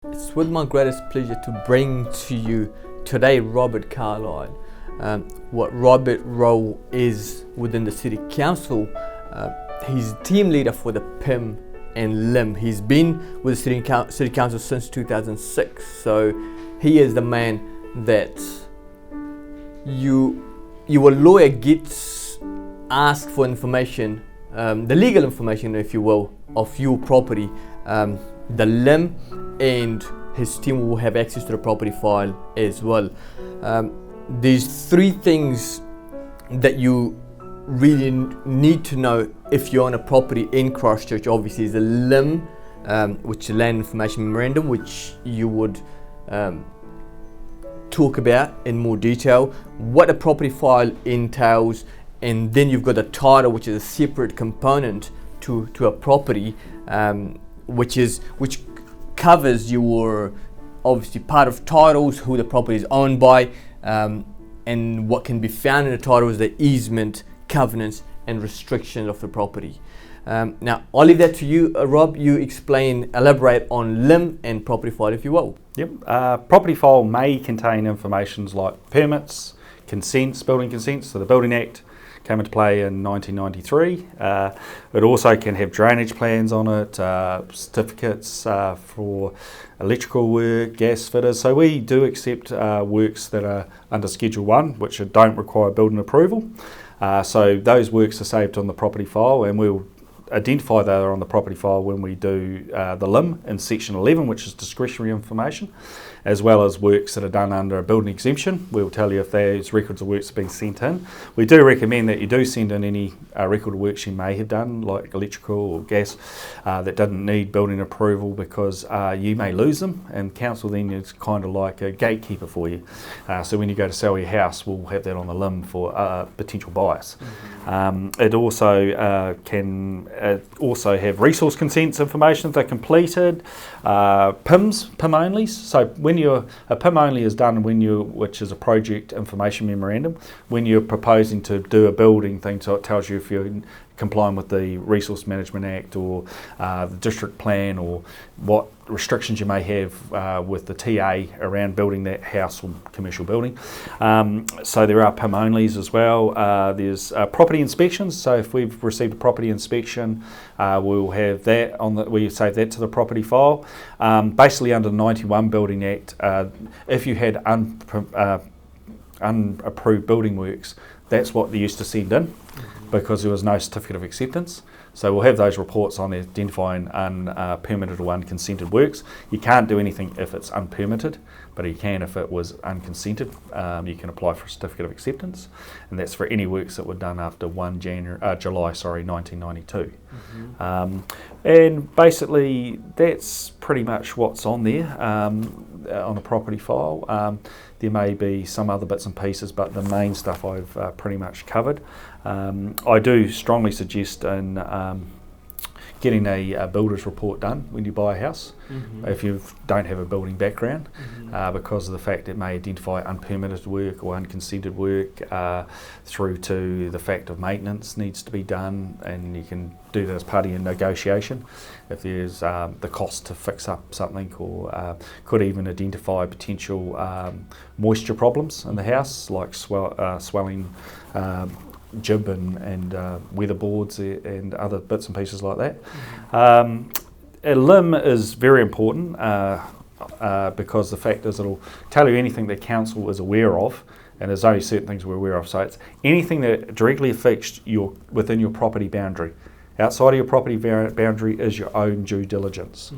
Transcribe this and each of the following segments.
It's with my greatest pleasure to bring to you today Robert Carlisle. What Robert's role is within the City Council, he's team leader for the PERM and LIM. He's been with the City Council since 2006, so he is the man that your lawyer gets asked for information, the legal information if you will, of your property. The LIM and his team will have access to the property file as well. There's three things that you really need to know if you own a property in Christchurch. Obviously, is the LIM, which is the Land Information Memorandum, which you would talk about in more detail, what a property file entails, and then you've got the title, which is a separate component to a property, which covers your obviously part of titles, who the property is owned by, and what can be found in the title is the easement, covenants and restrictions of the property. Now I'll leave that to you, Rob. You elaborate on LIM and property file if you will. Yep. Property file may contain informations like permits, consents, building consents. So the Building Act came into play in 1993. It also can have drainage plans on it, certificates for electrical work, gas fitters. So we do accept works that are under Schedule 1, which don't require building approval. So those works are saved on the property file, and we'll identify that are on the property file when we do the LIM in Section 11, which is discretionary information, as well as works that are done under a building exemption. We'll tell you if those records of works have been sent in. We do recommend that you do send in any record of works you may have done, like electrical or gas, that doesn't need building approval, because you may lose them, and council then is kind of like a gatekeeper for you. So when you go to sell your house, we'll have that on the LIM for potential buyers. It also can also have resource consents information if they're completed, PIMs, PIM onlys. So when a PIM only is done which is a project information memorandum, when you're proposing to do a building thing, so it tells you if you're complying with the Resource Management Act or the district plan, or what restrictions you may have with the TA around building that house or commercial building. So there are PIM onlys as well. There's property inspections. So if we've received a property inspection, we'll have that we save that to the property file. Basically under the 91 Building Act, if you had unapproved building works, that's what they used to send in, because there was no certificate of acceptance. So we'll have those reports on identifying unpermitted or unconsented works. You can't do anything if it's unpermitted, but you can if it was unconsented. You can apply for a certificate of acceptance, and that's for any works that were done after July 1992. And basically that's pretty much what's on there on a property file. There may be some other bits and pieces, but the main stuff I've pretty much covered. I do strongly suggest in getting a builder's report done when you buy a house, if you don't have a building background, because of the fact it may identify unpermitted work or unconsented work, through to the fact of maintenance needs to be done, and you can do that as part of your negotiation. If there's the cost to fix up something, or could even identify potential moisture problems in the house, like swelling jib and weatherboards and other bits and pieces like that. A LIM is very important because the fact is it'll tell you anything that council is aware of, and there's only certain things we're aware of. So it's anything that directly affects within your property boundary. Outside of your property boundary is your own due diligence.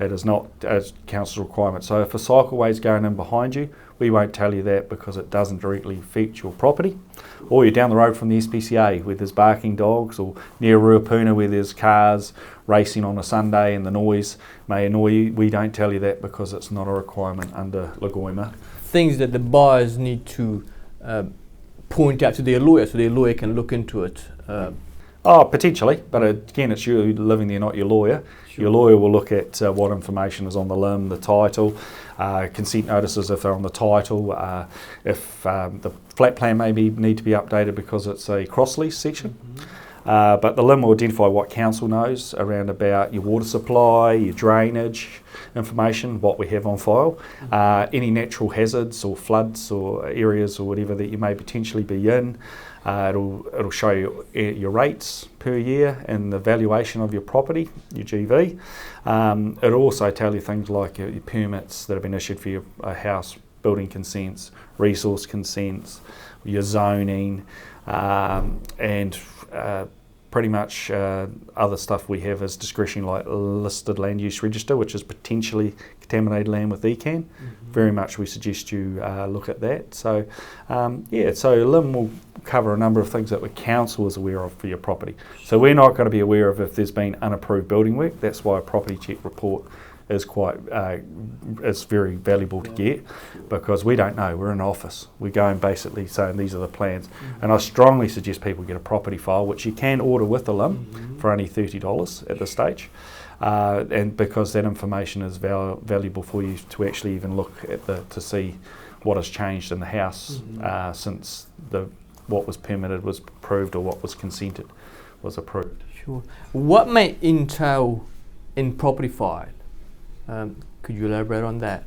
It is not as council's requirement. So if a cycleway is going in behind you, we won't tell you that because it doesn't directly affect your property. Or you're down the road from the SPCA where there's barking dogs, or near Ruapuna where there's cars racing on a Sunday and the noise may annoy you. We don't tell you that because it's not a requirement under Lagoima. Things that the buyers need to point out to their lawyer, so their lawyer can look into it. Potentially, but again, it's you living there, not your lawyer. Sure. Your lawyer will look at what information is on the LIM, the title, consent notices if they're on the title, if the flat plan maybe need to be updated because it's a cross lease section. But the LIM will identify what council knows around about your water supply, your drainage information, what we have on file, any natural hazards or floods or areas or whatever that you may potentially be in. It'll show you your rates per year and the valuation of your property, your GV. It'll also tell you things like your permits that have been issued for your house, building consents, resource consents, your zoning, and pretty much other stuff we have is discretion like listed land use register, which is potentially contaminated land with ECAN. Very much we suggest you look at that. So so LIM will cover a number of things that the council is aware of for your property. So we're not going to be aware of if there's been unapproved building work. That's why a property check report is quite is very valuable to get, because we don't know. We're in an office. We're going basically saying these are the plans, and I strongly suggest people get a property file, which you can order with the LIM for only $30 at this stage, and because that information is valuable for you to actually even look at to see what has changed in the house since what was permitted was approved or what was consented was approved. Sure. What may entail in property file? Could you elaborate on that?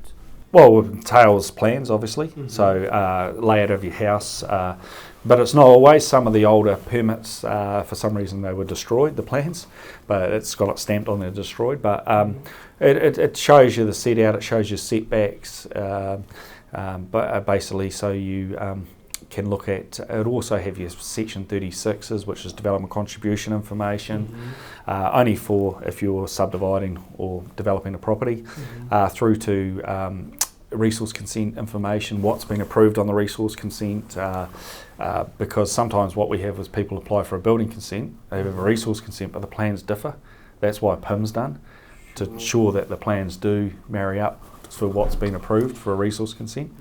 Well, it entails plans, obviously, so layout of your house, but it's not always. Some of the older permits, for some reason they were destroyed, the plans, but it's got it stamped on they're destroyed, but it shows you the set out, it shows you setbacks, but basically so you can look at, it also have your section 36s, which is development contribution information, only for if you're subdividing or developing a property, through to resource consent information, what's been approved on the resource consent, because sometimes what we have is people apply for a building consent, they have a resource consent, but the plans differ. That's why PERM's done, to ensure that the plans do marry up for what's been approved for a resource consent.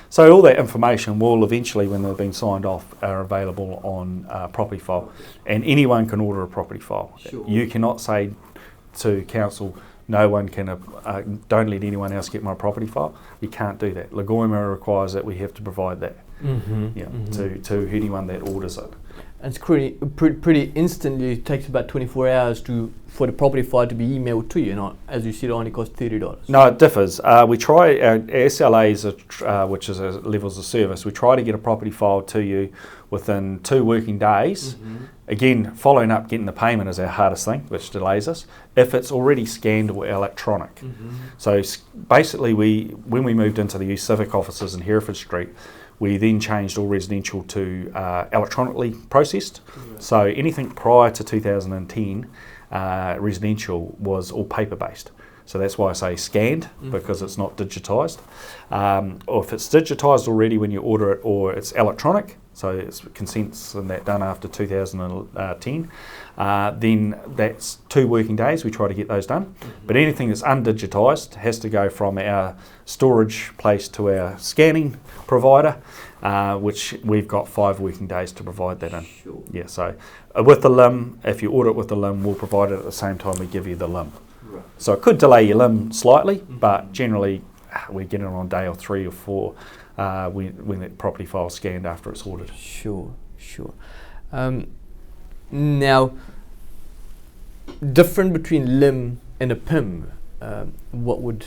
So all that information will eventually, when they've been signed off, are available on property file, and anyone can order a property file. You cannot say to council, no one can, don't let anyone else get my property file. You can't do that. Lagoima requires that we have to provide that to anyone that orders it. And it's pretty instantly. It takes about 24 hours for the property file to be emailed to you. And as you said, it only costs $30. No, it differs. We try, SLAs, which is a levels of service, we try to get a property file to you within 2 working days. Again, following up, getting the payment is our hardest thing, which delays us, if it's already scanned or electronic. So basically, when we moved into the youth civic offices in Hereford Street, we then changed all residential to electronically processed. So anything prior to 2010, residential was all paper-based. So that's why I say scanned, because it's not digitised. Or if it's digitised already when you order it, or it's electronic, so it's consents and that done after 2010, then that's 2 working days. We try to get those done. But anything that's undigitised has to go from our storage place to our scanning provider, which we've got 5 working days to provide that in. Yeah, so with the LIM, if you order it with the LIM, we'll provide it at the same time we give you the LIM. So it could delay your LIM slightly, but generally we get it on day or 3 or 4 when the property file is scanned after it's ordered. Sure. Now, different between LIM and a PERM, what would...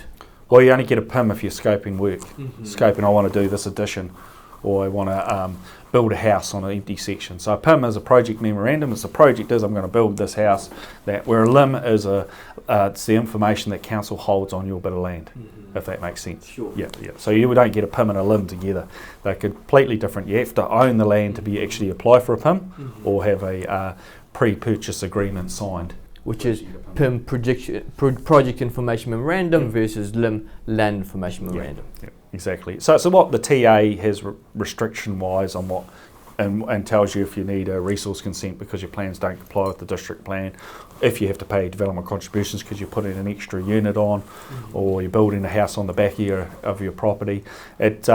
Well, you only get a PERM if you're scoping work. Scoping, I want to do this addition, or I want to build a house on an empty section. So a PERM is a project memorandum. It's a project is I'm going to build this house. Where a LIM is it's the information that council holds on your bit of land, if that makes sense. Yeah. So you don't get a PERM and a LIM together. They're completely different. You have to own the land to be actually apply for a PERM, or have a pre-purchase agreement signed. Which is PERM project information memorandum versus LIM land information memorandum. Yeah, exactly. So what the TA has restriction-wise on what, and tells you if you need a resource consent because your plans don't comply with the district plan, if you have to pay development contributions because you're putting an extra unit on, or you're building a house on the back of your property, it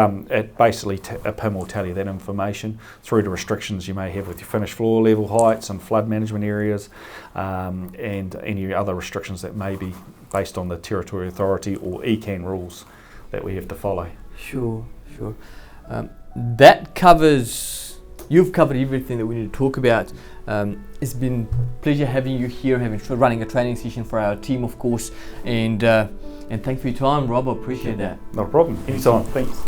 basically a PIM will tell you that information through the restrictions you may have with your finished floor level heights and flood management areas, and any other restrictions that may be based on the Territory Authority or ECAN rules that we have to follow. Sure. That covers you've covered everything that we need to talk about. It's been a pleasure having you here, running a training session for our team, of course, and thanks for your time, Rob. I appreciate that. Not a problem. Anytime. Thanks.